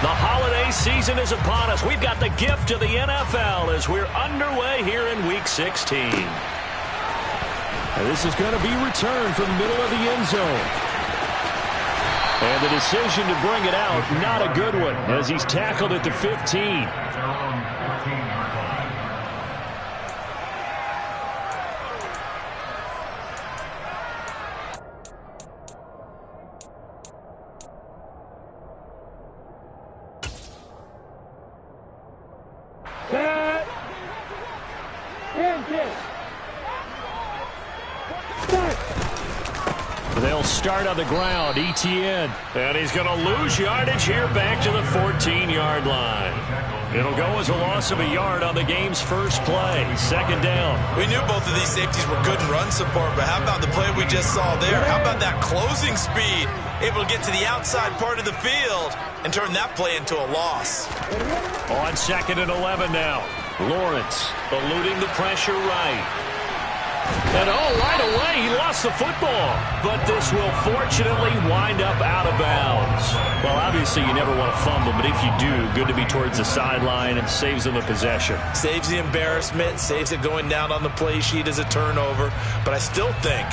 The holiday season is upon us. We've got the gift of the NFL as we're underway here in Week 16. And this is going to be returned from the middle of the end zone. And the decision to bring it out, not a good one, as he's tackled at the 15. They'll start on the ground, ETN. And he's going to lose yardage here back to the 14-yard line. It'll go as a loss of a yard on the game's first play. Second down. We knew both of these safeties were good in run support, but how about the play we just saw there? How about that closing speed? Able to get to the outside part of the field and turn that play into a loss. On 2nd and 11 now. Lawrence eluding the pressure right. And right away, he lost the football. But this will fortunately wind up out of bounds. Well, obviously, you never want to fumble, but if you do, good to be towards the sideline and saves them the possession. Saves the embarrassment, saves it going down on the play sheet as a turnover. But I still think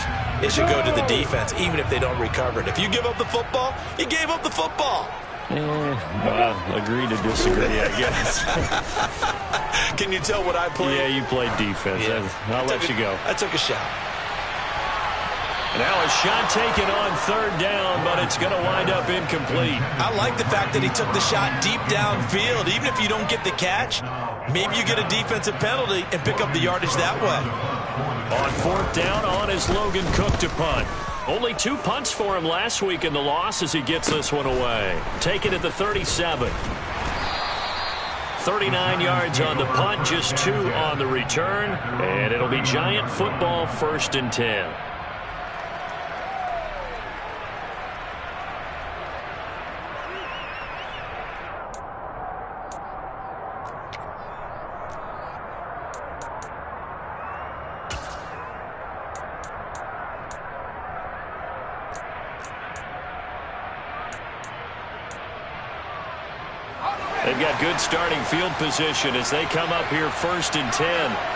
it should go to the defense, even if they don't recover it. If you give up the football, you gave up the football. Agree to disagree, I guess. Can you tell what I played? Yeah, you played defense. Yeah. I'll let you go. I took a shot. Now a shot taken on 3rd down, but it's going to wind up incomplete. I like the fact that he took the shot deep downfield. Even if you don't get the catch, maybe you get a defensive penalty and pick up the yardage that way. On 4th down, on is Logan Cook to punt. Only 2 punts for him last week in the loss as he gets this one away. Taken at the 37. 39 yards on the punt, just 2 on the return. And it'll be Giant football, 1st and 10. They've got good starting field position as they come up here 1st and 10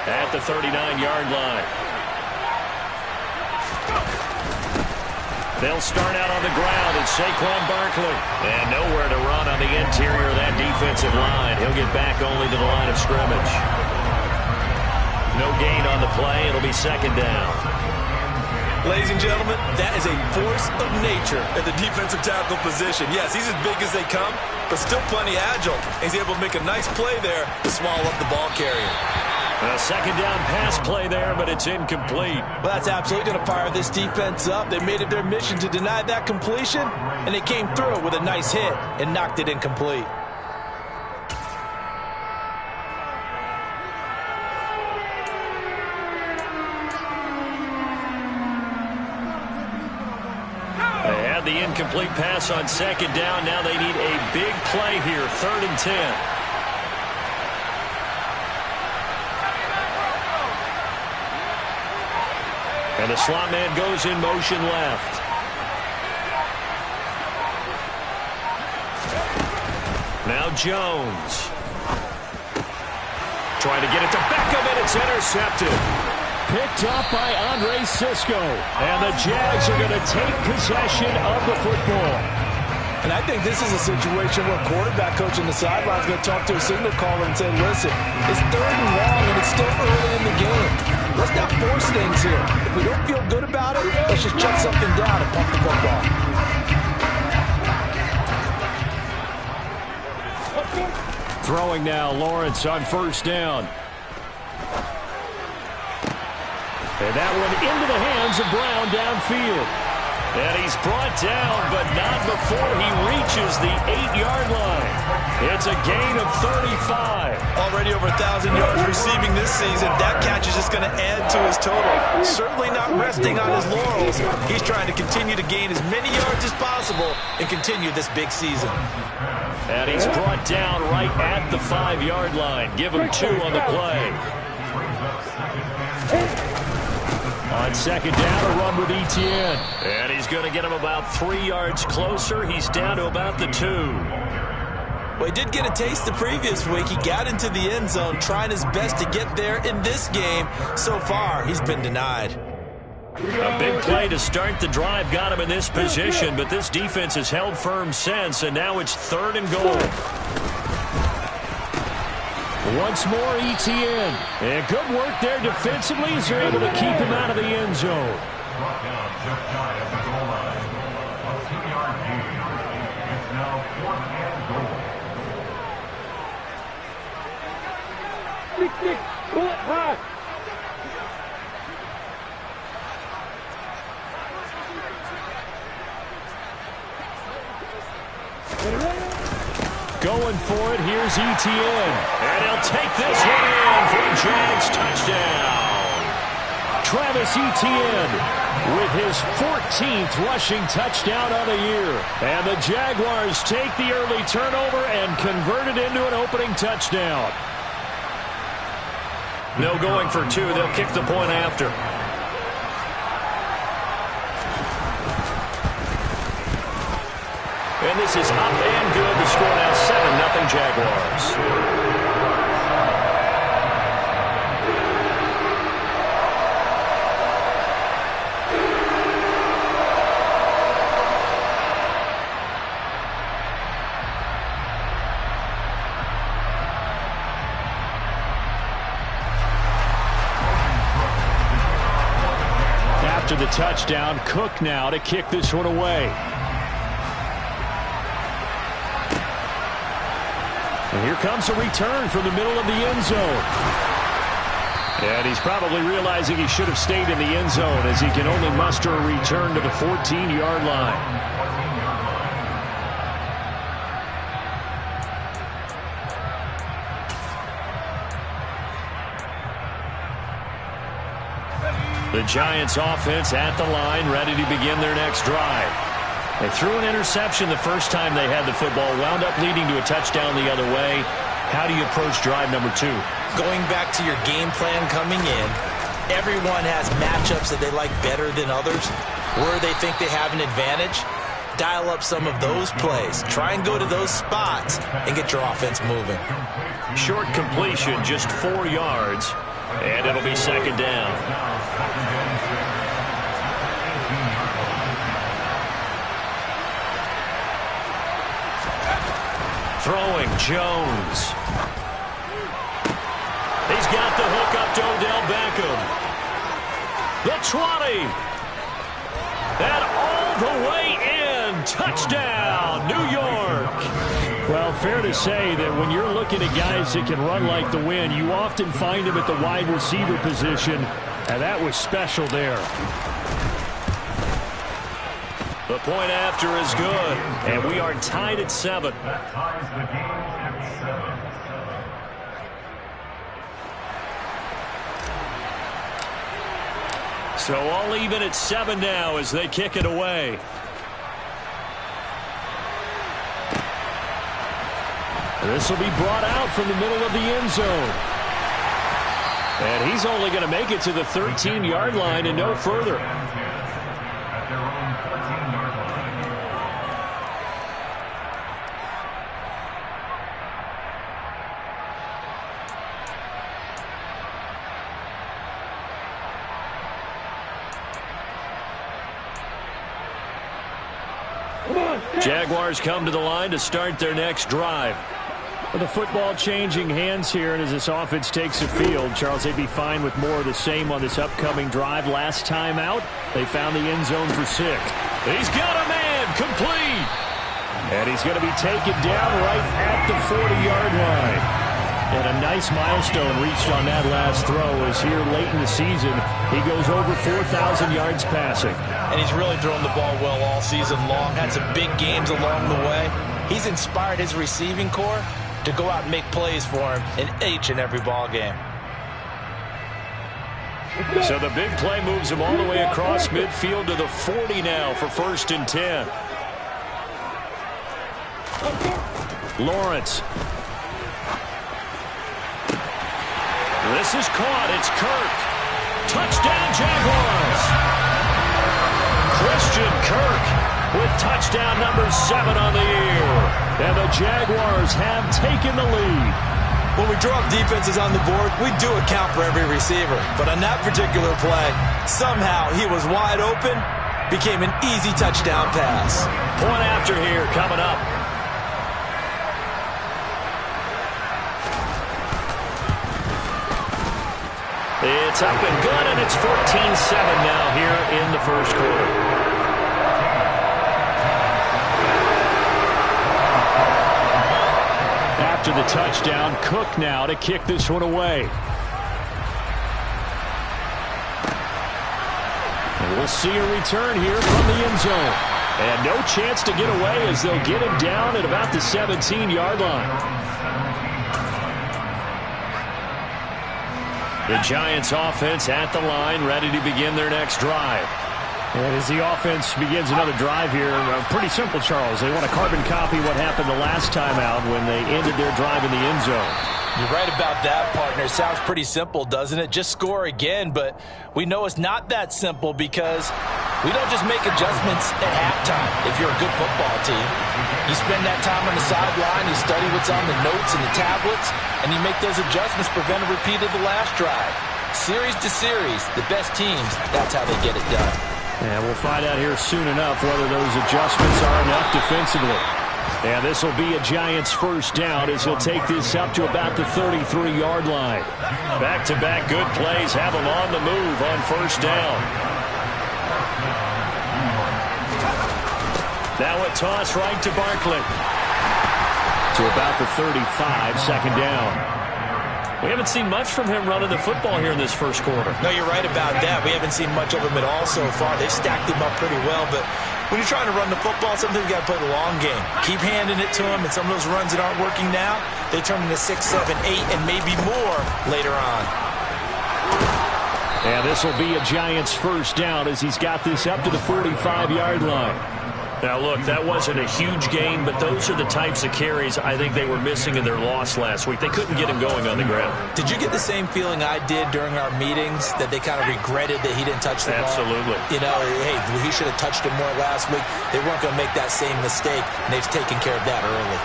at the 39-yard line. They'll start out on the ground. It's Saquon Barkley. And nowhere to run on the interior of that defensive line. He'll get back only to the line of scrimmage. No gain on the play. It'll be 2nd down. Ladies and gentlemen, that is a force of nature at the defensive tackle position. Yes, he's as big as they come, but still plenty agile. He's able to make a nice play there to swallow up the ball carrier. A 2nd down pass play there, but it's incomplete. Well, that's absolutely going to fire this defense up. They made it their mission to deny that completion, and they came through with a nice hit and knocked it incomplete. The incomplete pass on 2nd down. Now they need a big play here. 3rd and 10. And the slot man goes in motion left. Now Jones. Trying to get it to Beckham, and it's intercepted. Picked up by Andre Sisco. And the Jags are going to take possession of the football. And I think this is a situation where quarterback coach on the sideline is going to talk to a signal caller and say, listen, it's 3rd and long and it's still early in the game. Let's not force things here. If we don't feel good about it, let's just check something down and pump the football. Throwing now, Lawrence on 1st down. And that one into the hands of Brown downfield. And he's brought down, but not before he reaches the 8-yard line. It's a gain of 35. Already over 1,000 yards receiving this season. That catch is just going to add to his total. Certainly not resting on his laurels. He's trying to continue to gain as many yards as possible and continue this big season. And he's brought down right at the 5-yard line. Give him 2 on the play. On 2nd down, a run with ETN. And he's going to get him about 3 yards closer. He's down to about the 2. Well, he did get a taste the previous week. He got into the end zone trying his best to get there in this game. So far, he's been denied. A big play to start the drive got him in this position, but this defense has held firm since, and now it's 3rd and goal. Once more, ETN. And good work there defensively as they're able to keep him out of the end zone. Brought down just shy of the goal line. A 2-yard gain. It's now 4th and goal. Nick, pull it high. Going for it, here's ETN. And he'll take this one in for a Jags touchdown. Travis Etienne with his 14th rushing touchdown of the year. And the Jaguars take the early turnover and convert it into an opening touchdown. No going for 2. They'll kick the point after. And this is up and good. The score now 7-0 Jaguars. After the touchdown, Cook now to kick this one away. And here comes a return from the middle of the end zone. And he's probably realizing he should have stayed in the end zone as he can only muster a return to the 14-yard line. The Giants offense at the line, ready to begin their next drive. They threw an interception the first time they had the football, wound up leading to a touchdown the other way. How do you approach drive number 2? Going back to your game plan coming in, everyone has matchups that they like better than others. Where they think they have an advantage, dial up some of those plays. Try and go to those spots and get your offense moving. Short completion, just 4 yards, and it'll be 2nd down. Throwing, Jones. He's got the hook up to Odell Beckham. The 20. And all the way in. Touchdown, New York. Well, fair to say that when you're looking at guys that can run like the wind, you often find them at the wide receiver position, and that was special there. The point after is good, and we are tied at 7. That ties the game at 7. So all even at 7 now as they kick it away. This will be brought out from the middle of the end zone. And he's only going to make it to the 13-yard line and no further. At their own 13-yard line. Jaguars come to the line to start their next drive. The football changing hands here, and as this offense takes the field, Charles, they'd be fine with more of the same on this upcoming drive. Last time out, they found the end zone for 6. He's got a man, complete. And he's going to be taken down right at the 40-yard line. And a nice milestone reached on that last throw as here late in the season, he goes over 4,000 yards passing. And he's really thrown the ball well all season long. Had some big games along the way. He's inspired his receiving corps to go out and make plays for him in each and every ball game. So the big play moves him all the way across midfield to the 40 now for 1st and 10. Lawrence. This is caught. It's Kirk. Touchdown, Jaguars. Christian Kirk with touchdown number 7 on the year. And the Jaguars have taken the lead. When we draw up defenses on the board, we do account for every receiver. But on that particular play, somehow he was wide open, became an easy touchdown pass. Point after here coming up. It's up and good, and it's 14-7 now here in the first quarter. After the touchdown, Cook now to kick this one away. And we'll see a return here from the end zone. And no chance to get away as they'll get him down at about the 17-yard line. The Giants offense at the line, ready to begin their next drive. And as the offense begins another drive here, pretty simple, Charles. They want to carbon copy what happened the last time out when they ended their drive in the end zone. You're right about that, partner. Sounds pretty simple, doesn't it? Just score again, but we know it's not that simple because we don't just make adjustments at halftime if you're a good football team. You spend that time on the sideline, you study what's on the notes and the tablets, and you make those adjustments, prevent a repeat of the last drive. Series to series, the best teams, that's how they get it done. And we'll find out here soon enough whether those adjustments are enough defensively. And this will be a Giants first down as he'll take this up to about the 33-yard line. Back-to-back good plays have him on the move on first down. Now a toss right to Barkley. To about the 35, second down. We haven't seen much from him running the football here in this first quarter. No, you're right about that. We haven't seen much of him at all so far. They've stacked him up pretty well, but when you're trying to run the football, sometimes you got to play the long game. Keep handing it to him, and some of those runs that aren't working now, they turn into 6, 7, 8, and maybe more later on. And this will be a Giants first down as he's got this up to the 45-yard line. Now, look, that wasn't a huge gain, but those are the types of carries I think they were missing in their loss last week. They couldn't get him going on the ground. Did you get the same feeling I did during our meetings, that they kind of regretted that he didn't touch the ball? Absolutely. You know, hey, he should have touched it more last week. They weren't going to make that same mistake, and they've taken care of that early.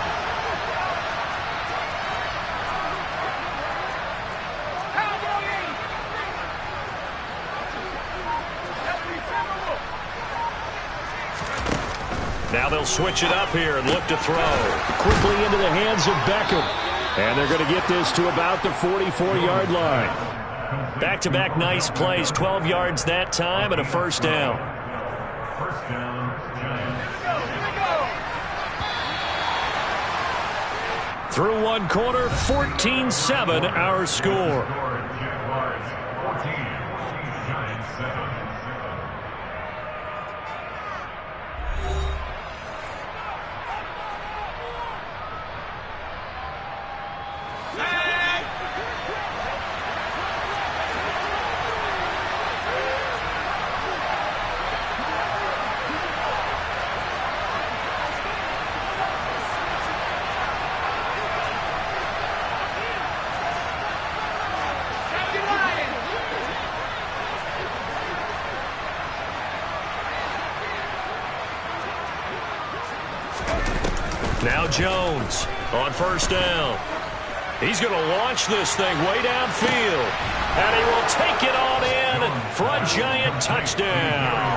Now they'll switch it up here and look to throw. Quickly into the hands of Beckham. And they're going to get this to about the 44-yard line. Back-to-back nice plays, 12 yards that time and a first down. First down, Giants. Through one quarter, 14-7 our score. Jaguars 14, Giants 7. Now Jones on first down. He's going to launch this thing way downfield. And he will take it on in for a Giant touchdown.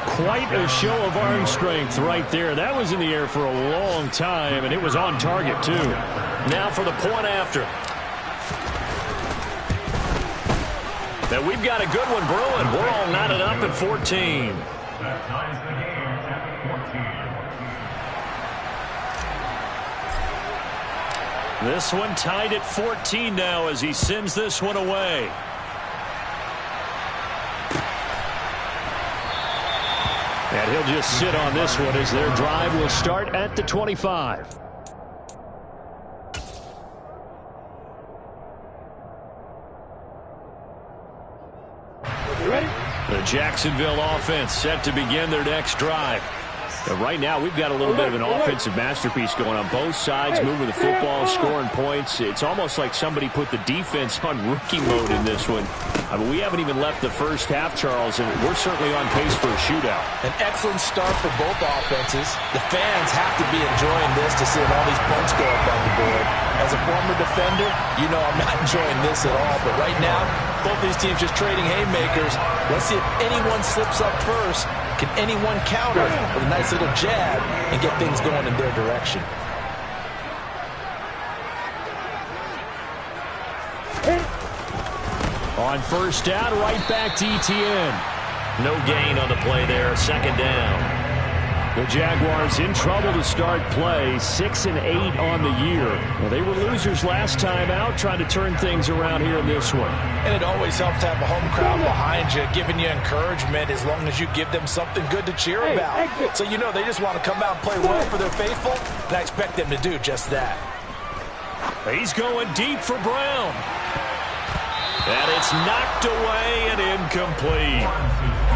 Quite a show of arm strength right there. That was in the air for a long time, and it was on target, too. Now for the point after. Now we've got a good one brewing. We're all knotted up at 14. That ties the game at 14. This one tied at 14 now as he sends this one away. And he'll just sit on this one as their drive will start at the 25. The Jacksonville offense set to begin their next drive. And right now, we've got a little bit of an offensive masterpiece going on both sides, moving the football, scoring points. It's almost like somebody put the defense on rookie mode in this one. I mean, we haven't even left the first half, Charles, and we're certainly on pace for a shootout. An excellent start for both offenses. The fans have to be enjoying this to see all these points go up on the board. As a former defender, you know I'm not enjoying this at all. But right now, both these teams just trading haymakers. Let's see if anyone slips up first. Can anyone counter with a nice little jab and get things going in their direction? On first down, right back to ETN. No gain on the play there, second down. The Jaguars in trouble to start play, 6-8 on the year. Well, they were losers last time out, trying to turn things around here in this one. And it always helps to have a home crowd behind you, giving you encouragement as long as you give them something good to cheer about. So you know they just want to come out and play well for their faithful, and I expect them to do just that. He's going deep for Brown. And it's knocked away and incomplete.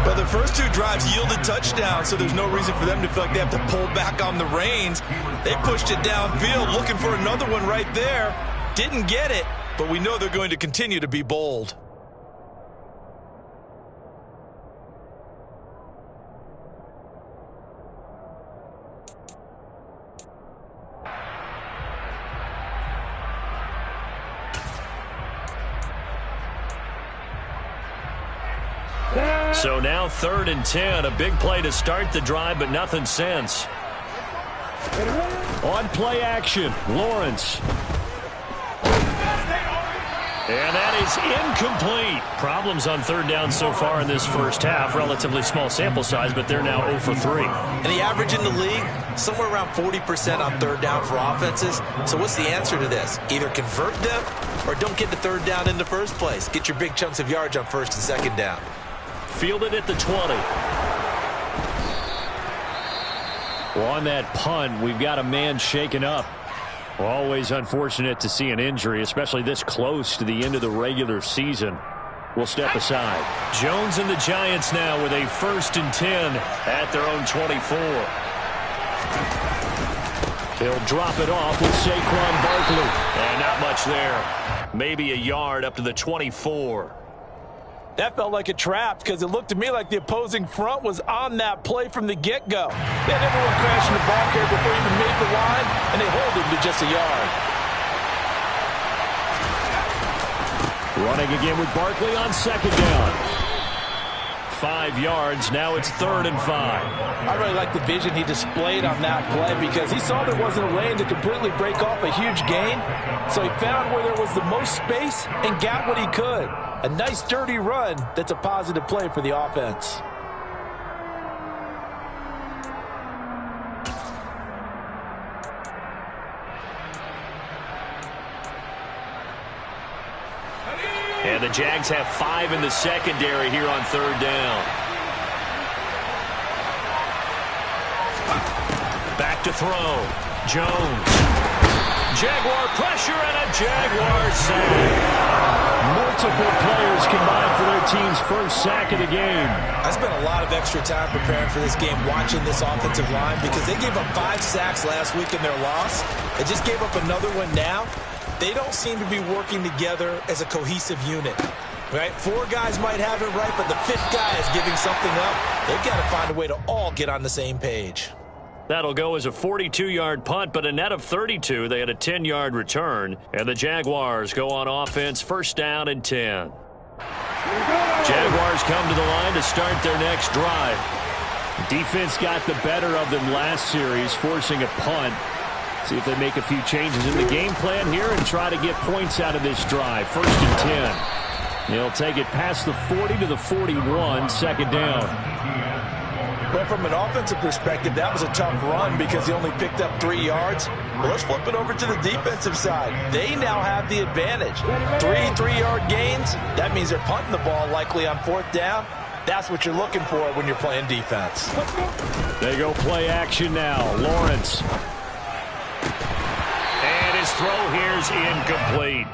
Well, the first two drives yielded touchdowns, so there's no reason for them to feel like they have to pull back on the reins. They pushed it downfield, looking for another one right there. Didn't get it, but we know they're going to continue to be bold. So now 3rd and 10, a big play to start the drive, but nothing since. On play action, Lawrence. And that is incomplete. Problems on 3rd down so far in this first half. Relatively small sample size, but they're now 0 for 3. And the average in the league, somewhere around 40% on 3rd down for offenses. So what's the answer to this? Either convert them or don't get the 3rd down in the first place. Get your big chunks of yards on 1st and 2nd down. Fielded at the 20. Well, on that punt, we've got a man shaken up. Well, always unfortunate to see an injury, especially this close to the end of the regular season. We'll step aside. Jones and the Giants now with a 1st and 10 at their own 24. He'll drop it off with Saquon Barkley. And not much there. Maybe a yard up to the 24. That felt like a trap because it looked to me like the opposing front was on that play from the get-go. They had everyone crashing the ball carrier before he even made the line, and they hold him to just a yard. Running again with Barkley on 2nd down. 5 yards. Now it's 3rd and 5. I really like the vision he displayed on that play because he saw there wasn't a lane to completely break off a huge gain. So he found where there was the most space and got what he could. A nice dirty run that's a positive play for the offense. And the Jags have 5 in the secondary here on 3rd down. Back to throw. Jones. Jaguar pressure and a Jaguar sack. Multiple players combined for their team's first sack of the game. I spent a lot of extra time preparing for this game watching this offensive line because they gave up 5 sacks last week in their loss. They just gave up another one now. They don't seem to be working together as a cohesive unit. Right? 4 guys might have it right, but the 5th guy is giving something up. They've got to find a way to all get on the same page. That'll go as a 42-yard punt, but a net of 32. They had a 10-yard return, and the Jaguars go on offense, 1st down and 10. Jaguars come to the line to start their next drive. Defense got the better of them last series, forcing a punt. See if they make a few changes in the game plan here and try to get points out of this drive. 1st and 10. They'll take it past the 40 to the 41, 2nd down. Well, from an offensive perspective, that was a tough run because he only picked up 3 yards. Well, let's flip it over to the defensive side. They now have the advantage. 3 3-yard gains. That means they're punting the ball likely on 4th down. That's what you're looking for when you're playing defense. They go play action now. Lawrence. And his throw here's incomplete.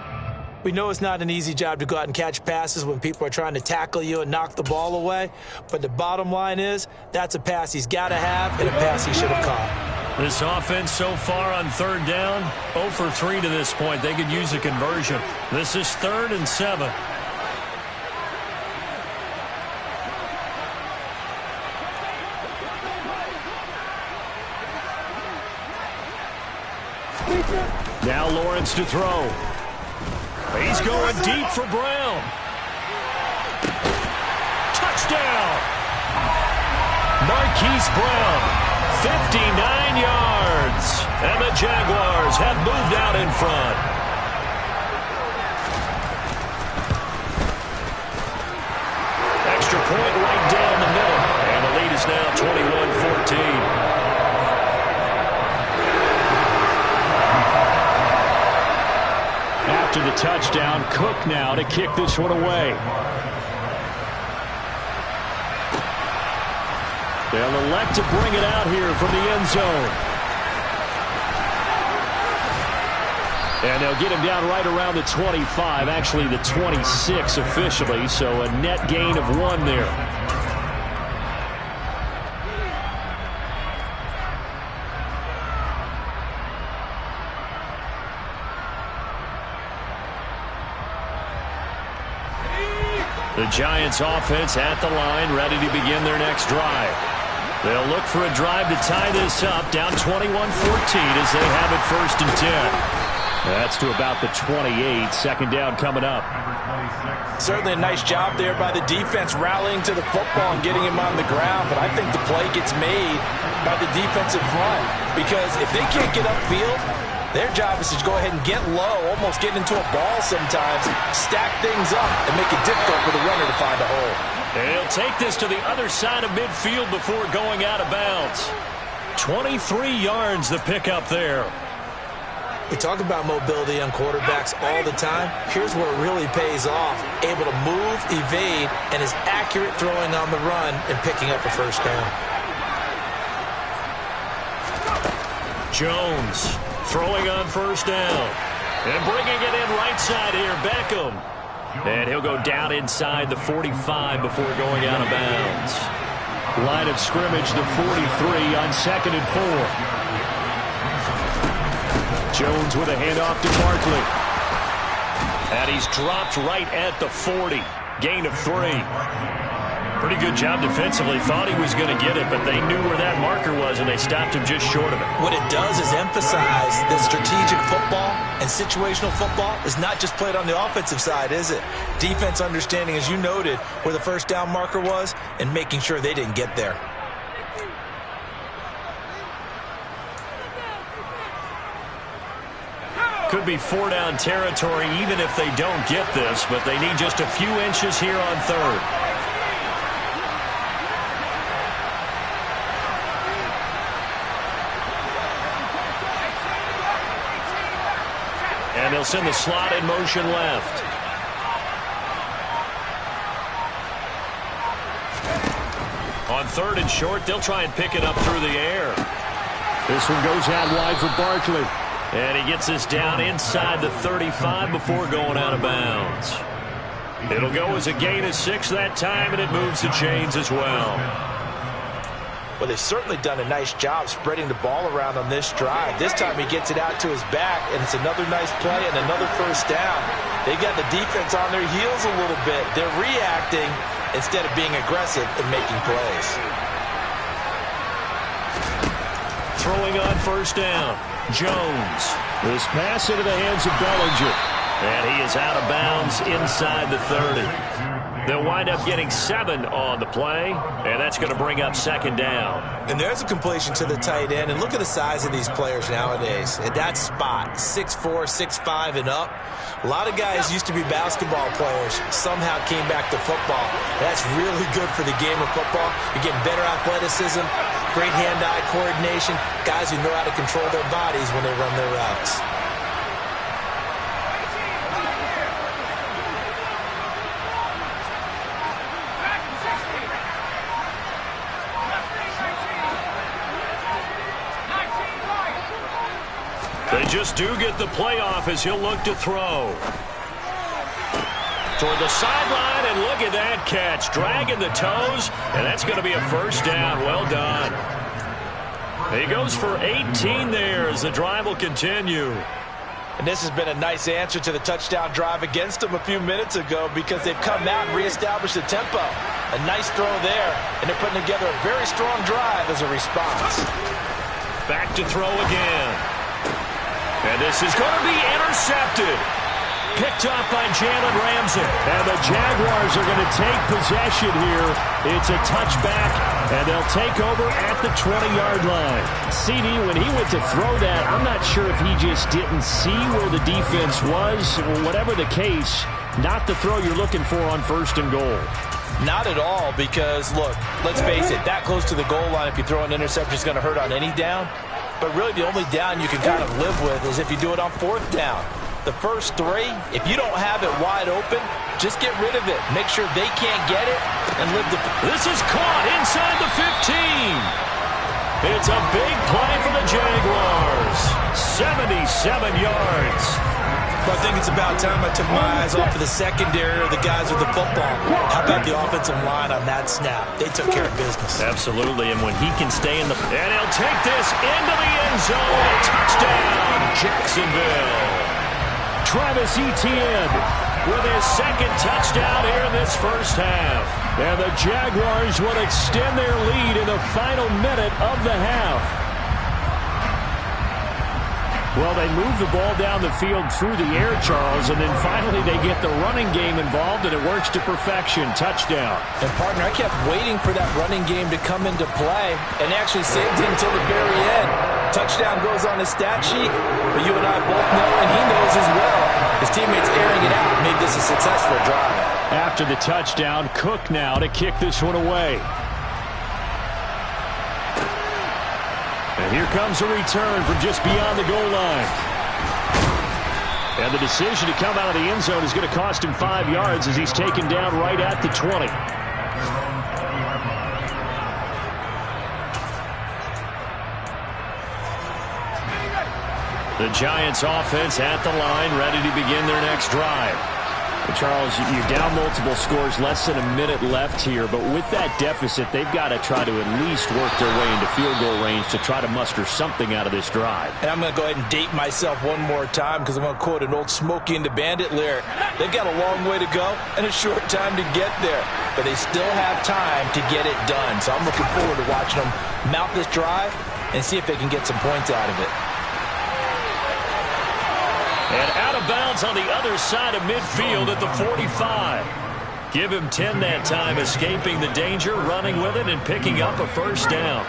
We know it's not an easy job to go out and catch passes when people are trying to tackle you and knock the ball away. But the bottom line is, that's a pass he's got to have and a pass he should have caught. This offense so far on third down, 0 for 3 to this point. They could use a conversion. This is 3rd and 7. Now Lawrence to throw. He's going deep for Brown. Touchdown! Marquise Brown, 59 yards. And the Jaguars have moved out in front. Extra point right down the middle. And the lead is now 21-14. After the touchdown, Cook now to kick this one away. They'll elect to bring it out here from the end zone. And they'll get him down right around the 25, actually the 26 officially, so a net gain of 1 there. The Giants offense at the line, ready to begin their next drive. They'll look for a drive to tie this up, down 21-14 as they have it 1st and 10. That's to about the 28, 2nd down coming up. Certainly a nice job there by the defense rallying to the football and getting him on the ground, but I think the play gets made by the defensive front because if they can't get upfield, their job is to go ahead and get low, almost get into a ball sometimes, stack things up, and make it difficult for the runner to find a hole. And he'll take this to the other side of midfield before going out of bounds. 23 yards the pickup there. We talk about mobility on quarterbacks all the time. Here's where it really pays off. Able to move, evade, and is accurate throwing on the run and picking up a 1st down. Jones throwing on 1st down. And bringing it in right side here, Beckham. And he'll go down inside the 45 before going out of bounds. Line of scrimmage, the 43 on 2nd and 4. Jones with a handoff to Barkley. And he's dropped right at the 40. Gain of 3. Pretty good job defensively. Thought he was going to get it, but they knew where that marker was, and they stopped him just short of it. What it does is emphasize that strategic football and situational football is not just played on the offensive side, is it? Defense understanding, as you noted, where the 1st down marker was and making sure they didn't get there. Could be 4-down territory even if they don't get this, but they need just a few inches here on 3rd. And they'll send the slot in motion left. On 3rd and short, they'll try and pick it up through the air. This one goes out wide for Barkley. And he gets this down inside the 35 before going out of bounds. It'll go as a gain of 6 that time, and it moves the chains as well. Well, they've certainly done a nice job spreading the ball around on this drive. This time he gets it out to his back, and it's another nice play and another 1st down. They've got the defense on their heels a little bit. They're reacting instead of being aggressive and making plays. Throwing on 1st down, Jones. This pass into the hands of Bellinger. And he is out of bounds inside the 30. They'll wind up getting 7 on the play, and that's going to bring up 2nd down. And there's a completion to the tight end, and look at the size of these players nowadays. At that spot, 6'4", 6'5", and up. A lot of guys used to be basketball players, somehow came back to football. That's really good for the game of football. You're getting better athleticism, great hand-eye coordination, guys who know how to control their bodies when they run their routes. They just do get the playoff as he'll look to throw. toward the sideline, and look at that catch. Dragging the toes, and that's going to be a first down. Well done. He goes for 18 there as the drive will continue. And this has been a nice answer to the touchdown drive against them a few minutes ago because they've come out and reestablished the tempo. A nice throw there, and they're putting together a very strong drive as a response. Back to throw again. And this is going to be intercepted. Picked up by Jalen Ramsey. And the Jaguars are going to take possession here. It's a touchback, and they'll take over at the 20-yard line. CD, when he went to throw that, I'm not sure if he just didn't see where the defense was. Whatever the case, not the throw you're looking for on first and goal. Not at all because, look, let's face it, that close to the goal line, if you throw an interception, is going to hurt on any down. But really the only down you can kind of live with is if you do it on fourth down. The first three, if you don't have it wide open, just get rid of it. Make sure they can't get it and live the... This is caught inside the 15. It's a big play for the Jaguars. 77 yards. But I think it's about time I took my eyes off of the secondary or the guys with the football. How about the offensive line on that snap? They took care of business. Absolutely, and when he can stay in the... And he'll take this into the end zone. Touchdown, Jacksonville. Travis Etienne with his second touchdown here in this first half. And the Jaguars will extend their lead in the final minute of the half. Well, they move the ball down the field through the air, Charles, and then finally they get the running game involved, and it works to perfection. Touchdown. And, partner, I kept waiting for that running game to come into play and actually saved him until the very end. Touchdown goes on his stat sheet, but you and I both know, and he knows as well, his teammates airing it out made this a successful drive. After the touchdown, Cook now to kick this one away. And here comes a return from just beyond the goal line. And the decision to come out of the end zone is going to cost him 5 yards as he's taken down right at the 20. The Giants offense at the line, ready to begin their next drive. Charles, you're down multiple scores, less than a minute left here, but with that deficit, they've got to try to at least work their way into field goal range to try to muster something out of this drive. And I'm going to go ahead and date myself one more time because I'm going to quote an old Smokey and the Bandit lyric. They've got a long way to go and a short time to get there, but they still have time to get it done. So I'm looking forward to watching them mount this drive and see if they can get some points out of it. And out of bounds on the other side of midfield at the 45. Give him 10 that time, escaping the danger, running with it, and picking up a first down.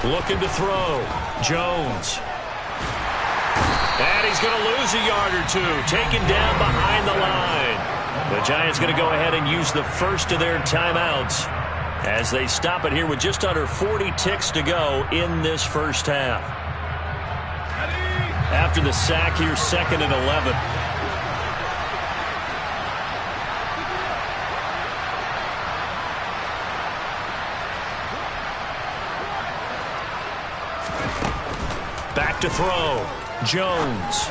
Looking to throw. Jones. And he's going to lose a yard or two, taken down behind the line. The Giants going to go ahead and use the first of their timeouts as they stop it here with just under 40 ticks to go in this first half. After the sack here, 2nd and 11. Back to throw. Jones.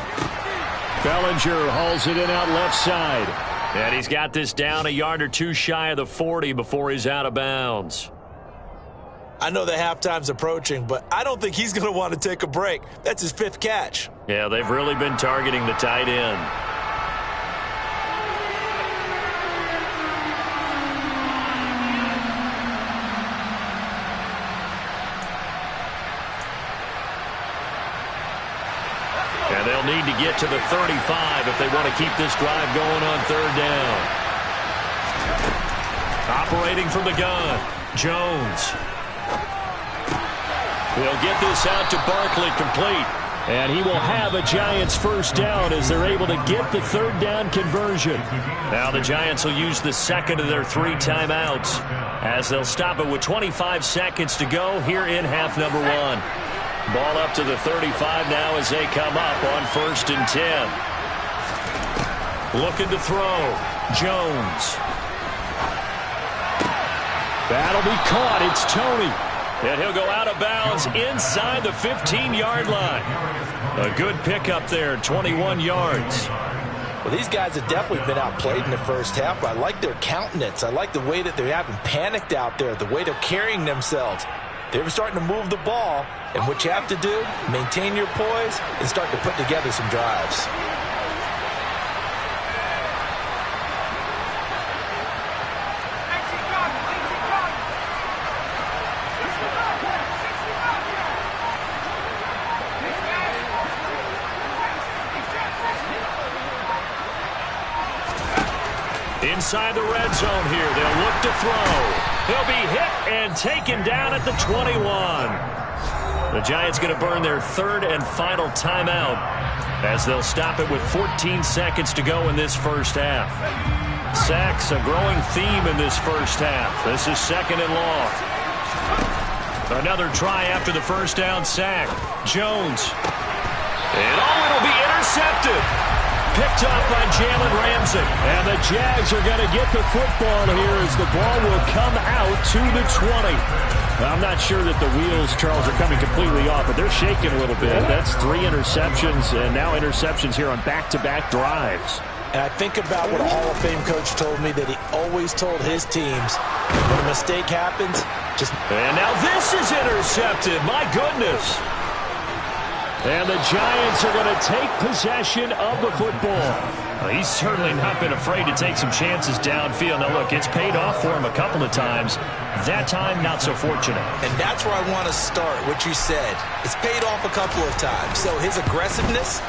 Bellinger hauls it in out left side. And he's got this down a yard or two shy of the 40 before he's out of bounds. I know the halftime's approaching, but I don't think he's going to want to take a break. That's his 5th catch. Yeah, they've really been targeting the tight end. And they'll need to get to the 35 if they want to keep this drive going on 3rd down. Operating from the gun, Jones. He'll get this out to Barkley, complete. And he will have a Giants first down as they're able to get the 3rd down conversion. Now the Giants will use the 2nd of their 3 timeouts as they'll stop it with 25 seconds to go here in half number 1. Ball up to the 35 now as they come up on 1st and 10. Looking to throw. Jones. That'll be caught. It's Tony. And he'll go out of bounds inside the 15-yard line. A good pickup there, 21 yards. Well, these guys have definitely been outplayed in the first half, but I like their countenance. I like the way that they haven't panicked out there, the way they're carrying themselves. They're starting to move the ball, and what you have to do, maintain your poise and start to put together some drives. Inside the red zone here, they'll look to throw. He'll be hit and taken down at the 21. The Giants going to burn their third and final timeout as they'll stop it with 14 seconds to go in this first half. Sacks, a growing theme in this first half. This is second and long. Another try after the first down sack. Jones. And it'll be intercepted. Picked off by Jalen Ramsey. And the Jags are going to get the football here as the ball will come out to the 20. I'm not sure that the wheels, Charles, are coming completely off, but they're shaking a little bit. That's 3 interceptions, and now interceptions here on back-to-back drives. And I think about what a Hall of Fame coach told me, that he always told his teams, when a mistake happens, just... And now this is intercepted. My goodness. And the Giants are going to take possession of the football. Well, he's certainly not been afraid to take some chances downfield. Now, look, it's paid off for him a couple of times. That time, not so fortunate. And that's where I want to start, what you said. It's paid off a couple of times. So his aggressiveness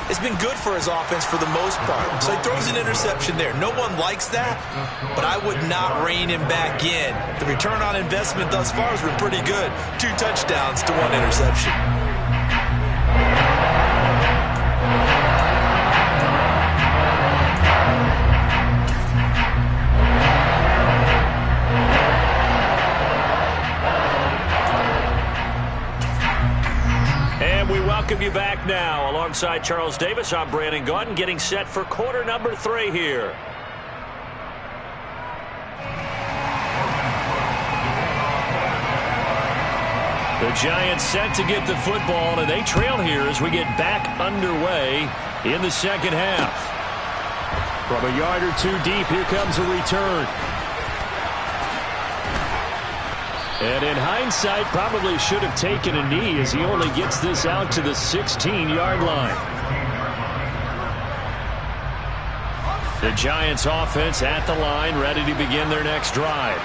has been good for his offense for the most part. So he throws an interception there. No one likes that, but I would not rein him back in. The return on investment thus far has been pretty good. 2 touchdowns to 1 interception. And we welcome you back now. Alongside Charles Davis, I'm Brandon Gaudin, getting set for quarter number 3 here. The Giants set to get the football, and they trail here as we get back underway in the second half. From a yard or 2 deep, here comes a return. And in hindsight, probably should have taken a knee as he only gets this out to the 16-yard line. The Giants offense at the line, ready to begin their next drive.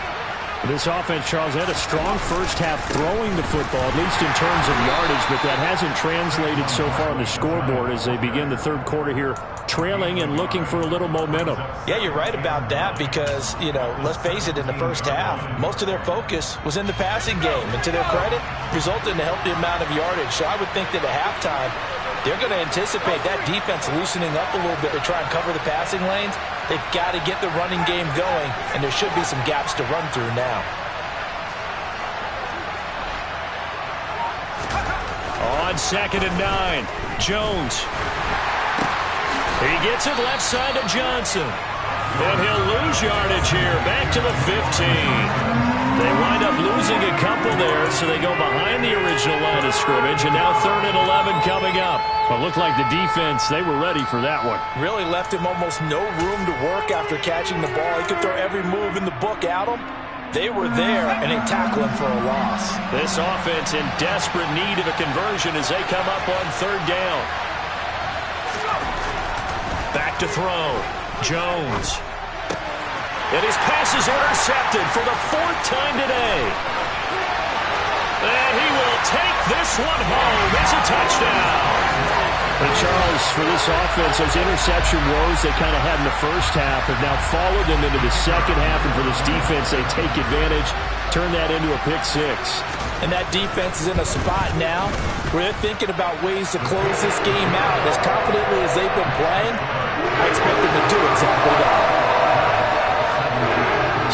This offense, Charles, had a strong first half throwing the football, at least in terms of yardage, but that hasn't translated so far on the scoreboard as they begin the third quarter here, trailing and looking for a little momentum. Yeah, you're right about that because, let's face it, in the first half, most of their focus was in the passing game. And to their credit, resulted in a healthy amount of yardage. So I would think that at halftime, they're going to anticipate that defense loosening up a little bit to try and cover the passing lanes. They've got to get the running game going, and there should be some gaps to run through now. On 2nd and 9, Jones. He gets it left side to Johnson. And he'll lose yardage here, back to the 15. They wind up losing a couple there, so they go behind the original line of scrimmage, and now 3rd and 11 coming up. But looked like the defense, they were ready for that one. Really left him almost no room to work after catching the ball. He could throw every move in the book at him. They were there, and they tackle him for a loss. This offense in desperate need of a conversion as they come up on 3rd down. Back to throw. Jones. And his pass is intercepted for the 4th time today. And he will take this one home. It's a touchdown. But Charles, for this offense, those interception woes they kind of had in the first half have now followed them into the second half. And for this defense, they take advantage, turn that into a pick 6. And that defense is in a spot now where they're thinking about ways to close this game out. As confidently as they've been playing, I expect them to do exactly that.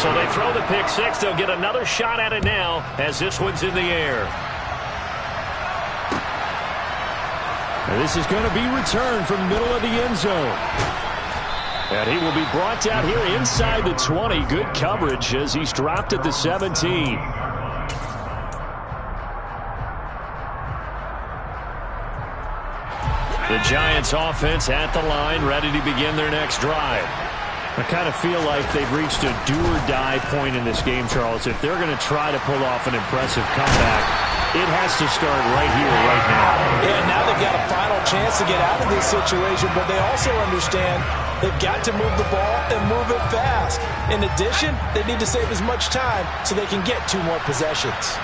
So they throw the pick 6. They'll get another shot at it now as this one's in the air. And this is going to be returned from the middle of the end zone. And he will be brought down here inside the 20. Good coverage as he's dropped at the 17. The Giants offense at the line, ready to begin their next drive. I kind of feel like they've reached a do-or-die point in this game, Charles. If they're going to try to pull off an impressive comeback, it has to start right here, right now. Yeah, now they've got a final chance to get out of this situation, but they also understand they've got to move the ball and move it fast. In addition, they need to save as much time so they can get 2 more possessions.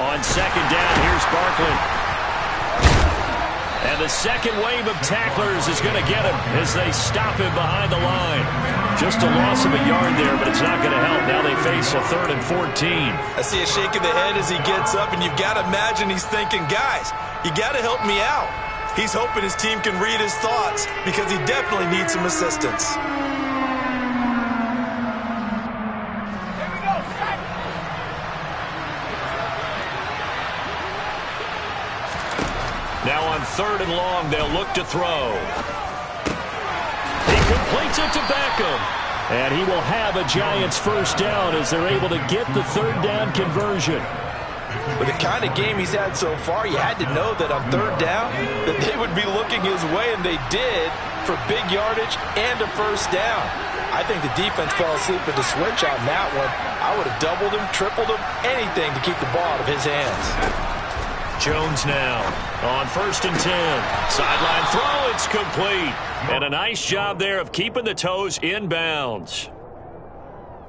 On second down, here's Barkley. And the second wave of tacklers is going to get him as they stop him behind the line. Just a loss of a yard there, but it's not going to help. Now they face a 3rd and 14. I see a shake of the head as he gets up, and you've got to imagine he's thinking, guys, you got to help me out. He's hoping his team can read his thoughts because he definitely needs some assistance. Now on 3rd and long, they'll look to throw. He completes it to Beckham. And he will have a Giants first down as they're able to get the 3rd down conversion. With the kind of game he's had so far, you had to know that on 3rd down that they would be looking his way, and they did, for big yardage and a first down. I think the defense fell asleep at the switch on that one. I would have doubled him, tripled him, anything to keep the ball out of his hands. Jones now on 1st and 10. Sideline throw, it's complete. And a nice job there of keeping the toes in bounds.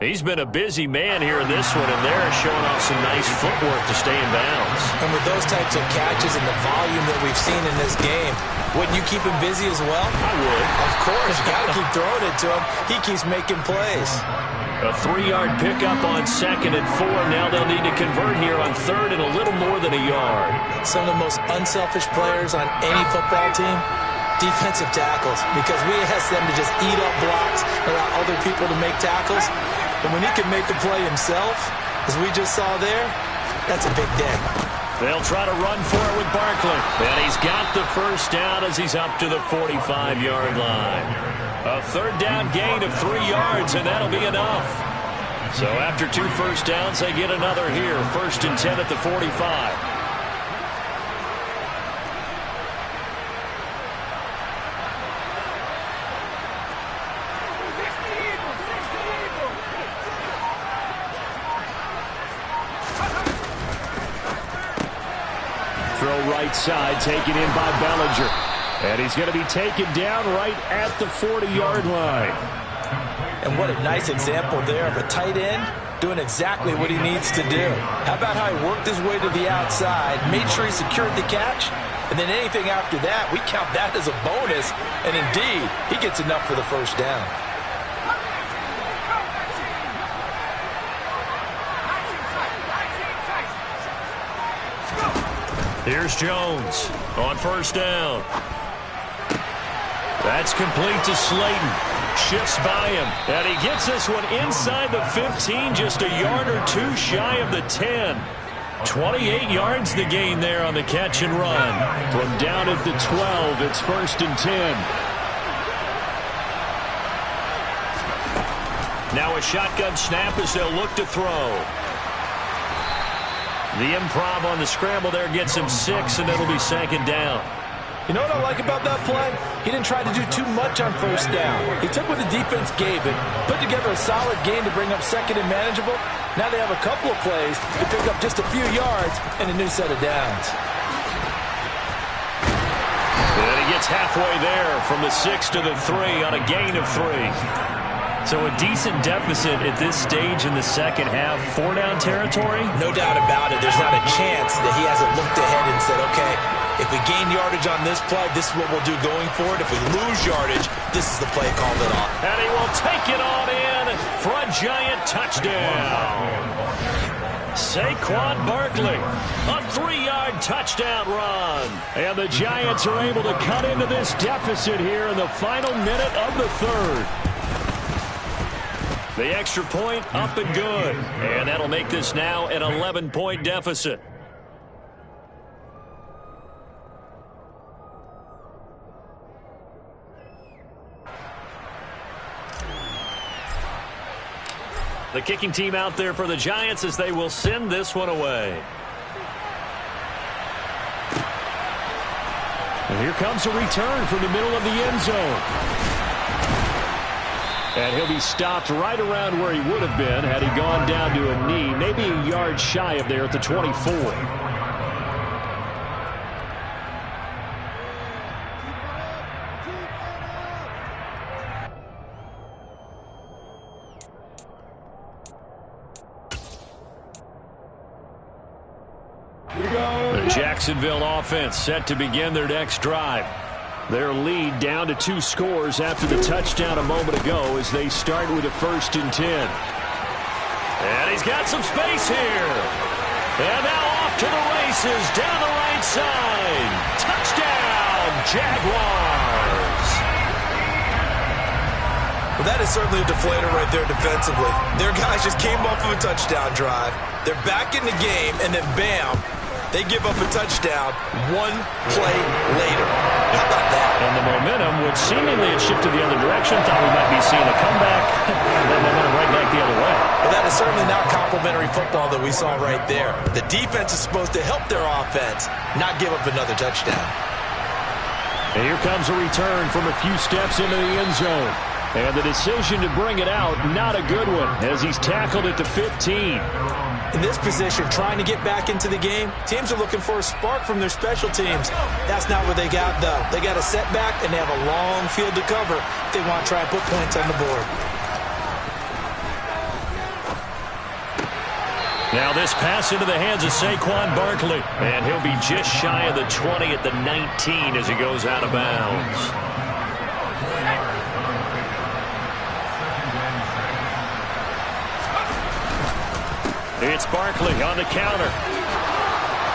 He's been a busy man here in this one, and they're showing off some nice footwork to stay in bounds. And with those types of catches and the volume that we've seen in this game, wouldn't you keep him busy as well? I would. Of course, you got to keep throwing it to him. He keeps making plays. A 3-yard pickup on 2nd and 4. Now they'll need to convert here on 3rd and a little more than a yard. Some of the most unselfish players on any football team, defensive tackles, because we ask them to just eat up blocks and allow other people to make tackles. And when he can make the play himself, as we just saw there, that's a big day. They'll try to run for it with Barkley. And he's got the first down as he's up to the 45-yard line. A 3rd down gain of 3 yards, and that'll be enough. So after 2 first downs, they get another here. 1st and 10 at the 45. Throw right side, taken in by Bellinger. And he's going to be taken down right at the 40-yard line. And what a nice example there of a tight end doing exactly what he needs to do. How about how he worked his way to the outside, made sure he secured the catch, and then anything after that, we count that as a bonus. And indeed, he gets enough for the first down. Here's Jones on 1st down. That's complete to Slayton. Shifts by him. And he gets this one inside the 15, just a yard or 2 shy of the 10. 28 yards the gain there on the catch and run. From down at the 12, it's 1st and 10. Now a shotgun snap as they'll look to throw. The improv on the scramble there gets him 6, and it'll be 2nd down. You know what I like about that play? He didn't try to do too much on 1st down. He took what the defense gave him, put together a solid game to bring up 2nd and manageable. Now they have a couple of plays to pick up just a few yards and a new set of downs. And he gets halfway there from the 6 to the 3 on a gain of 3. So a decent deficit at this stage in the second half. 4-down territory? No doubt about it. There's not a chance that he hasn't looked ahead and said, okay, if we gain yardage on this play, this is what we'll do going forward. If we lose yardage, this is the play called it off. And he will take it on in for a Giant touchdown. Saquon Barkley, a 3-yard touchdown run. And the Giants are able to cut into this deficit here in the final minute of the 3rd. The extra point up and good. And that'll make this now an 11-point deficit. The kicking team out there for the Giants as they will send this one away. Here comes a return from the middle of the end zone. And he'll be stopped right around where he would have been had he gone down to a knee, maybe a yard shy of there at the 24. The Jacksonville offense set to begin their next drive. Their lead down to 2 scores after the touchdown a moment ago as they start with a 1st and 10. And he's got some space here. And now off to the races down the right side. Touchdown, Jaguars. Well, that is certainly a deflator right there defensively. Their guys just came off of a touchdown drive. They're back in the game, and then bam, they give up a touchdown 1 play later. How about that? And the momentum, which seemingly had shifted the other direction, thought we might be seeing a comeback. That momentum right back the other way. Well, that is certainly not complimentary football that we saw right there. The defense is supposed to help their offense, not give up another touchdown. And here comes a return from a few steps into the end zone. And the decision to bring it out, not a good one, as he's tackled at the 15. In this position, trying to get back into the game, teams are looking for a spark from their special teams. That's not what they got, though. They got a setback, and they have a long field to cover if they want to try and put points on the board. Now this pass into the hands of Saquon Barkley. And he'll be just shy of the 20 at the 19 as he goes out of bounds. It's Barkley on the counter.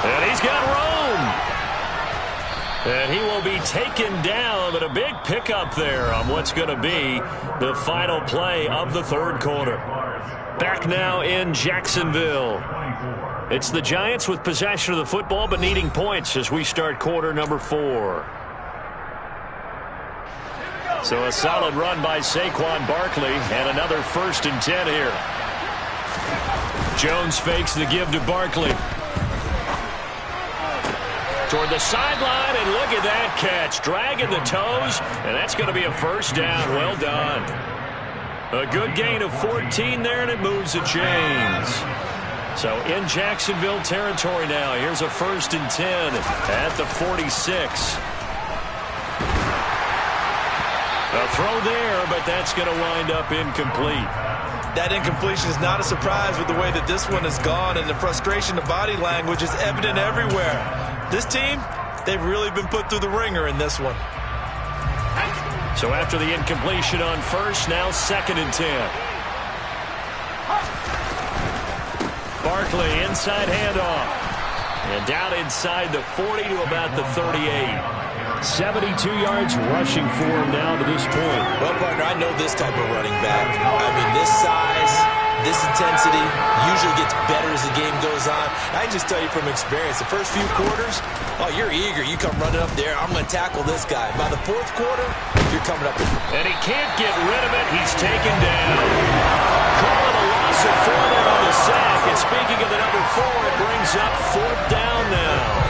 And he's got room. And he will be taken down, but a big pickup there on what's going to be the final play of the 3rd quarter. Back now in Jacksonville. It's the Giants with possession of the football, but needing points as we start quarter number 4. So a solid run by Saquon Barkley and another 1st and 10 here. Jones fakes the give to Barkley. Toward the sideline, and look at that catch. Dragging the toes, and that's going to be a 1st down. Well done. A good gain of 14 there, and it moves the chains. So in Jacksonville territory now. Here's a 1st and 10 at the 46. A throw there, but that's going to wind up incomplete. That incompletion is not a surprise with the way that this one has gone, and the frustration, the body language is evident everywhere. This team, they've really been put through the ringer in this one. So after the incompletion on 1st, now 2nd and 10. Barkley, inside handoff. And down inside the 40 to about the 38. 72 yards rushing for him now to this point. Well, partner, I know this type of running back. I mean, this size, this intensity usually gets better as the game goes on. I can just tell you from experience, the first few quarters, oh, you're eager. You come running up there. I'm going to tackle this guy. By the 4th quarter, you're coming up. And he can't get rid of it. He's taken down. Calling a loss of 4 there on the sack. And speaking of the number 4, it brings up 4th down now.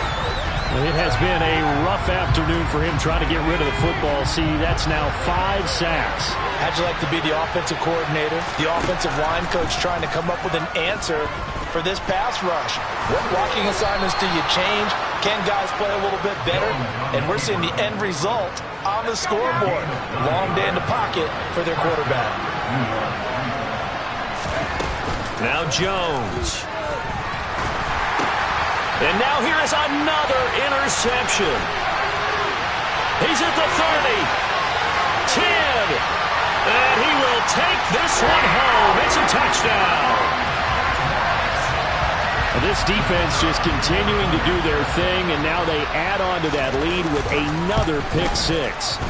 It has been a rough afternoon for him trying to get rid of the football. See, that's now 5 sacks. How'd you like to be the offensive coordinator, the offensive line coach trying to come up with an answer for this pass rush? What blocking assignments do you change? Can guys play a little bit better? And we're seeing the end result on the scoreboard. Long day in the pocket for their quarterback. Now Jones. And now here is another interception. He's at the 30. 10. And he will take this one home. It's a touchdown. This defense just continuing to do their thing, and now they add on to that lead with another pick 6.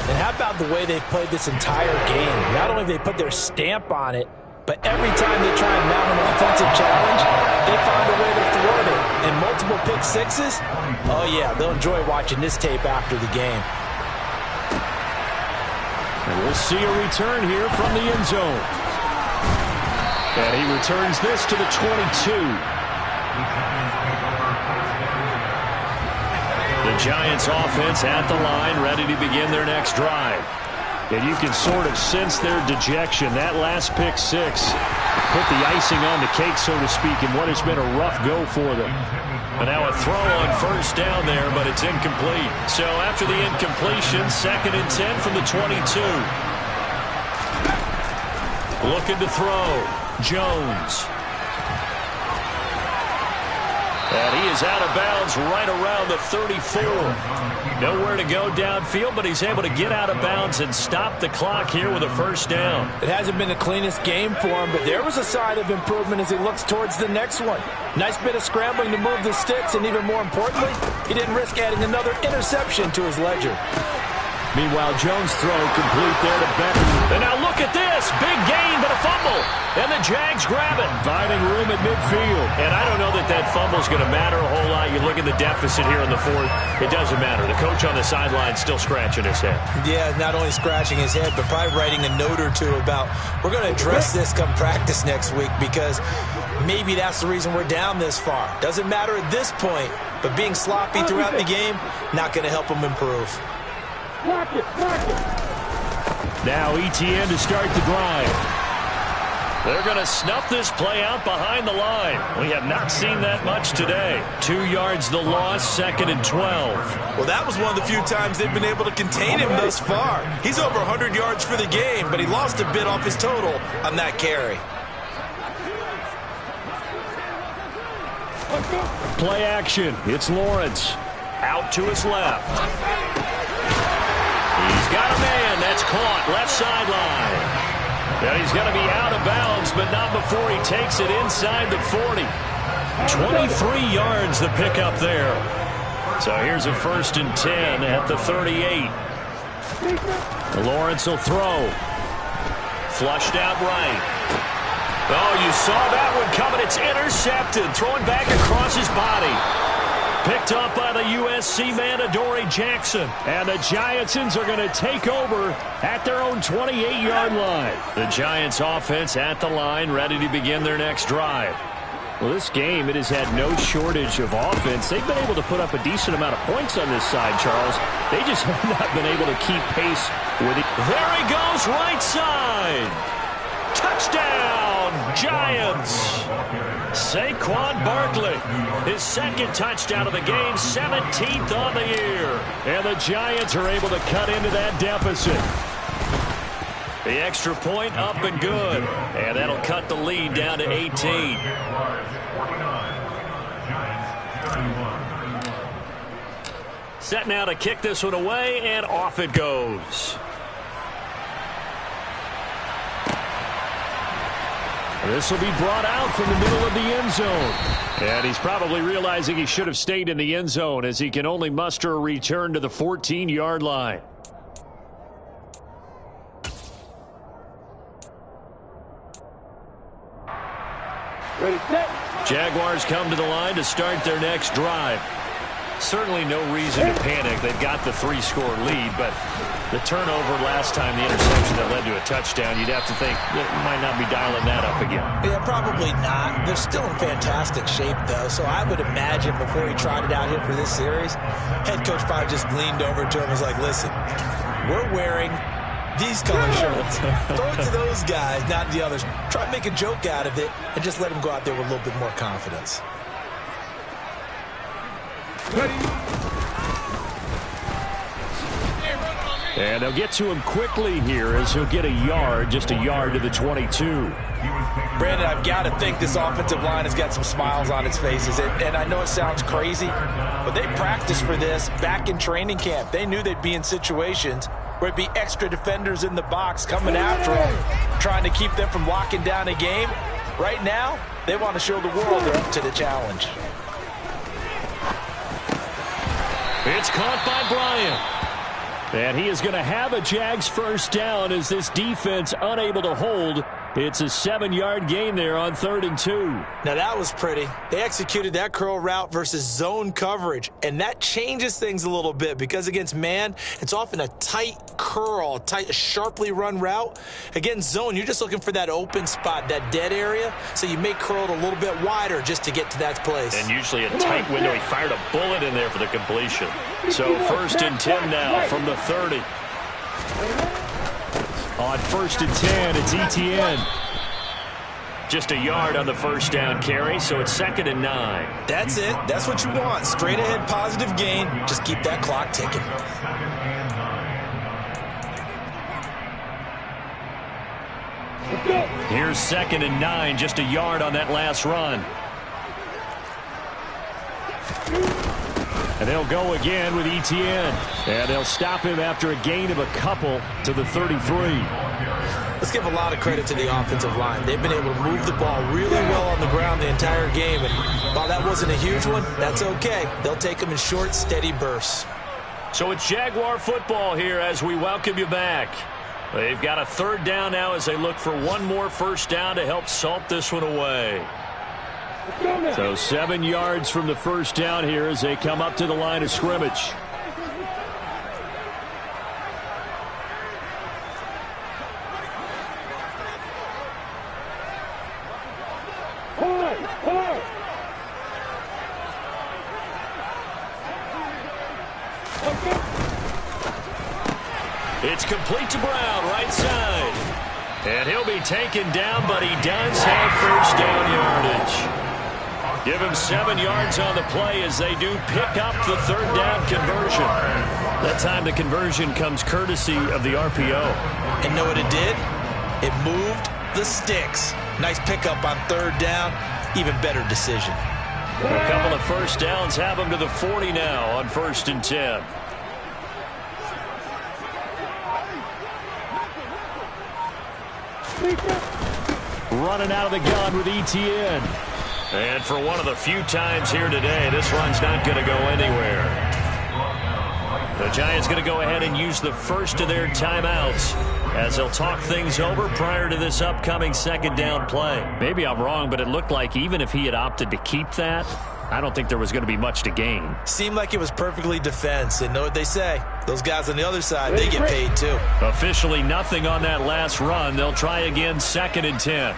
And how about the way they've played this entire game? Not only have they put their stamp on it, but every time they try and mount an offensive challenge, they find a way to thwart it. And multiple pick 6s, oh yeah, they'll enjoy watching this tape after the game. And we'll see a return here from the end zone. And he returns this to the 22. The Giants offense at the line, ready to begin their next drive. And you can sort of sense their dejection. That last pick six put the icing on the cake, so to speak, in what has been a rough go for them. And now a throw on first down there, but it's incomplete. So after the incompletion, 2nd and 10 from the 22. Looking to throw. Jones. And he is out of bounds right around the 34. Nowhere to go downfield, but he's able to get out of bounds and stop the clock here with a first down. It hasn't been the cleanest game for him, but there was a sign of improvement as he looks towards the next one. Nice bit of scrambling to move the sticks, and even more importantly, he didn't risk adding another interception to his ledger. Meanwhile, Jones' throw complete there to Beckham. And now look at this. Big gain, but a fumble. And the Jags grab it. Finding room at midfield. And I don't know that that fumble's going to matter a whole lot. You look at the deficit here in the 4th. It doesn't matter. The coach on the sideline still scratching his head. Yeah, not only scratching his head, but probably writing a note or two about, we're going to address this come practice next week, because maybe that's the reason we're down this far. Doesn't matter at this point, but being sloppy throughout the game, not going to help him improve. Now Etienne to start the drive. They're going to snuff this play out behind the line. We have not seen that much today. 2 yards the loss, 2nd and 12. Well, that was one of the few times they've been able to contain him thus far. He's over 100 yards for the game, but he lost a bit off his total on that carry. Play action. It's Lawrence. Out to his left. He's got a man. That's caught. Left sideline. Now he's going to be out of bounds, but not before he takes it inside the 40. 23 yards the pickup there. So here's a 1st and 10 at the 38. Lawrence will throw. Flushed out right. Oh, you saw that one coming. It's intercepted. Throwing back across his body. Picked up by the USC man, Adoree Jackson. And the Giantsons are going to take over at their own 28-yard line. The Giants offense at the line, ready to begin their next drive. Well, this game, it has had no shortage of offense. They've been able to put up a decent amount of points on this side, Charles. They just have not been able to keep pace with it. There he goes, right side. Touchdown, Giants. Saquon Barkley, his 2nd touchdown of the game, 17th on the year. And the Giants are able to cut into that deficit. The extra point up and good. And that'll cut the lead down to 18. Set now to kick this one away, and off it goes. This will be brought out from the middle of the end zone. And he's probably realizing he should have stayed in the end zone, as he can only muster a return to the 14-yard line. Ready, set. Jaguars come to the line to start their next drive. Certainly no reason to panic. They've got the 3-score lead, but the turnover last time, the interception that led to a touchdown, you'd have to think that might not be dialing that up again. Yeah, probably not. They're still in fantastic shape, though, so I would imagine before he trotted out here for this series, head coach probably just leaned over to him and was like, listen, we're wearing these color shirts. Throw it to those guys, not the others. Try to make a joke out of it and just let him go out there with a little bit more confidence. And they'll get to him quickly here, as he'll get a yard, just a yard to the 22. Brandon, I've got to think this offensive line has got some smiles on its faces. And I know it sounds crazy, but they practiced for this back in training camp. They knew they'd be in situations where it'd be extra defenders in the box coming after them, trying to keep them from locking down a game. Right now, they want to show the world they're up to the challenge. It's caught by Bryant. And he is going to have a Jags first down, as this defense unable to hold It's a 7-yard gain there on 3rd and 2. Now that was pretty. They executed that curl route versus zone coverage, and that changes things a little bit because against man, it's often a tight curl, sharply run route. Against zone, you're just looking for that open spot, that dead area, so you may curl it a little bit wider just to get to that place. And usually a tight window. He fired a bullet in there for the completion. So 1st and 10 now from the 30. On 1st and 10, it's Etienne. Just a yard on the first down carry, so it's 2nd and 9. That's it. That's what you want. Straight ahead positive gain. Just keep that clock ticking. Here's 2nd and 9, just a yard on that last run. And they'll go again with Etienne. And they'll stop him after a gain of a couple to the 33. Let's give a lot of credit to the offensive line. They've been able to move the ball really well on the ground the entire game. And while that wasn't a huge one, that's okay. They'll take them in short, steady bursts. So it's Jaguar football here as we welcome you back. They've got a 3rd down now as they look for one more first down to help salt this one away. So 7 yards from the first down here as they come up to the line of scrimmage. It's complete to Brown, right side. And he'll be taken down, but he does have first down yardage. Give him 7 yards on the play as they do pick up the 3rd down conversion. That time the conversion comes courtesy of the RPO. And know what it did? It moved the sticks. Nice pickup on 3rd down. Even better decision. A couple of first downs have them to the 40 now on 1st and 10. Running out of the gun with Etienne. And for one of the few times here today, this run's not going to go anywhere. The Giants going to go ahead and use the first of their timeouts as they'll talk things over prior to this upcoming 2nd down play. Maybe I'm wrong, but it looked like even if he had opted to keep that, I don't think there was going to be much to gain. Seemed like it was perfectly defense. And know what they say? Those guys on the other side, they get paid too. Officially nothing on that last run. They'll try again 2nd and 10.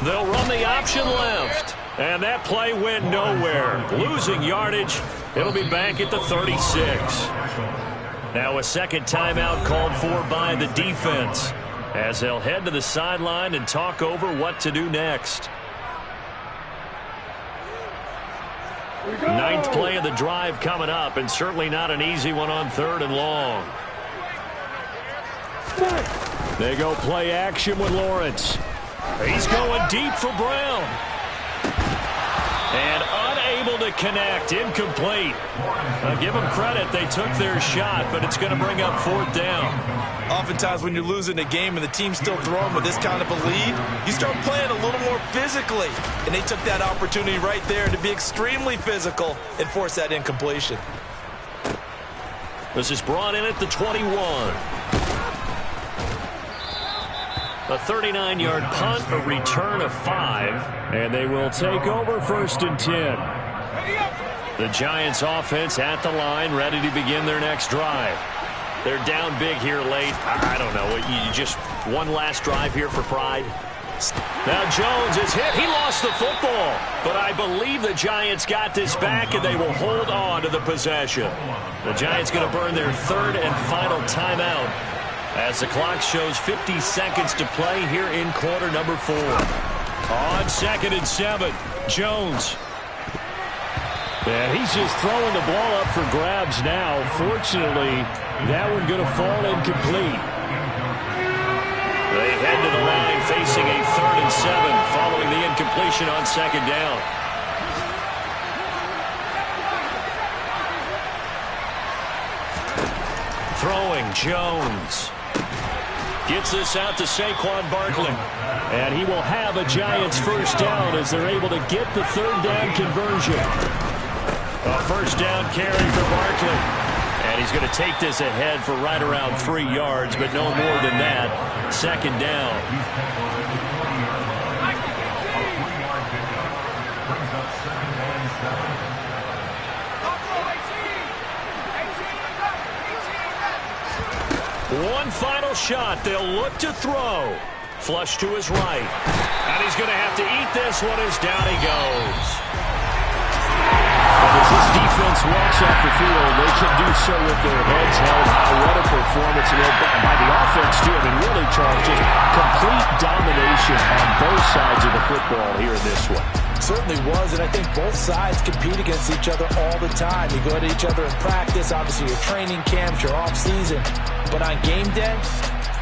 They'll run the option left. And that play went nowhere. Losing yardage. It'll be back at the 36. Now a 2nd timeout called for by the defense as they'll head to the sideline and talk over what to do next. 9th play of the drive coming up, and certainly not an easy one on 3rd and long. They go play action with Lawrence. He's going deep for Brown. And unable to connect. Incomplete. I'll give them credit. They took their shot, but it's going to bring up 4th down. Oftentimes when you're losing a game and the team's still throwing with this kind of a lead, you start playing a little more physically. And they took that opportunity right there to be extremely physical and force that incompletion. This is brought in at the 21. A 39-yard punt, a return of 5. And they will take over 1st and 10. The Giants offense at the line, ready to begin their next drive. They're down big here late. I don't know. You just one last drive here for pride. Now Jones is hit. He lost the football. But I believe the Giants got this back, and they will hold on to the possession. The Giants going to burn their 3rd and final timeout as the clock shows 50 seconds to play here in quarter number 4. On 2nd and 7, Jones. And he's just throwing the ball up for grabs now. Fortunately, that one going to fall incomplete. They head to the line facing a 3rd and 7 following the incompletion on 2nd down. Throwing Jones. Gets this out to Saquon Barkley. And he will have a Giants first down as they're able to get the 3rd down conversion. A first down carry for Barkley. And he's going to take this ahead for right around 3 yards, but no more than that. Second down. One final shot. They'll look to throw. Flush to his right. And he's going to have to eat this one as down he goes. And as this defense walks off the field, they can do so with their heads held high. What a performance led by the offense, too. I mean, really, Charles, just complete domination on both sides of the football here in this one. Certainly was, and I think both sides compete against each other all the time. You go at each other in practice, obviously your training camps, your off-season. But on game day,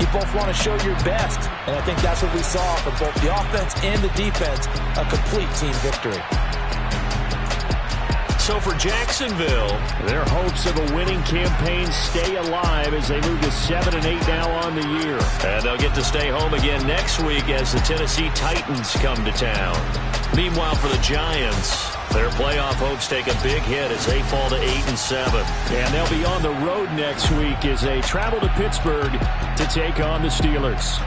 you both want to show your best. And I think that's what we saw from both the offense and the defense, a complete team victory. So for Jacksonville, their hopes of a winning campaign stay alive as they move to 7-8 now on the year. And they'll get to stay home again next week as the Tennessee Titans come to town. Meanwhile, for the Giants, their playoff hopes take a big hit as they fall to 8-7. And they'll be on the road next week as they travel to Pittsburgh to take on the Steelers.